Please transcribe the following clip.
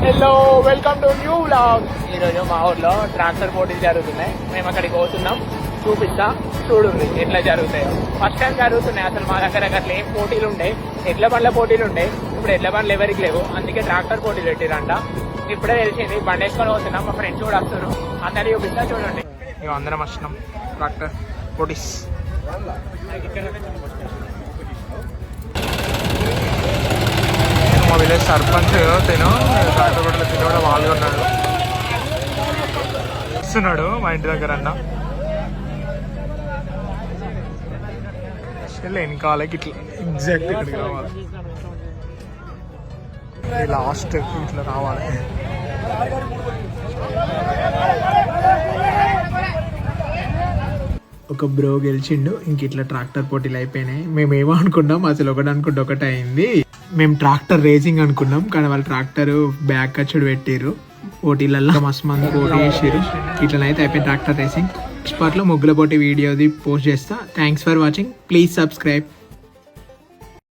Hello welcome to new vlog. ఈరోజు మా ఊర్లో ట్రాక్టర్ పోటీలు జరుగుతున్నాయి. మేము అక్కడికి పోతున్నాం, చూపిస్తా చూడండి ఎట్లా జరుగుతాయో. ఫస్ట్ టైం జరుగుతున్నాయి. అసలు మా దగ్గర అట్లా ఏం పోటీలు ఉంటాయి, ఎడ్ల బండ్ల పోటీలు ఉంటాయి. ఇప్పుడు ఎడ్ల బండ్లు ఎవరికి లేవు, అందుకే ట్రాక్టర్ పోటీలు పెట్టిరంట. ఇప్పుడే తెలిసింది. బండి వేసుకొని పోతున్నాం, మా ఫ్రెండ్స్ కూడా వస్తారు. అందరినీ చూపిస్తా చూడండి. ఇక అందరం వస్తున్నాం ట్రాక్టర్ పోటీస్. మా విలేజ్ సర్పంచ్ తిను ట్రాక్టర్ పోటీలో తిని కూడా పాల్గొన్నాడు. వస్తున్నాడు మా ఇంటి దగ్గర అన్న. వెనకాలకి ఇట్లా ఎగ్జాక్ట్ ఇక్కడికి రావాలి, లాస్ట్ ఇట్లా రావాలి. ఒక బ్రో గెలిచిండు. ఇంక ఇట్లా ట్రాక్టర్ పోటీలు అయిపోయినాయి. మేము ఏమో అనుకున్నాం, అసలు ఒకటి అనుకుంటే ఒకటి అయింది. మేము ట్రాక్టర్ రేసింగ్ అనుకున్నాం, కానీ వాళ్ళు ట్రాక్టర్ బ్యాక్ కచ్చుడు పెట్టిర్రు. పోటీలలో మస్తు మంది పోటీ చేసిర్రు. ఇట్లనైతే అయిపోయింది ట్రాక్టర్ రేసింగ్. నెక్స్ట్ పార్ట్లో ముగ్గుల పోటీ వీడియోది పోస్ట్ చేస్తా. Thanks for watching. Please subscribe.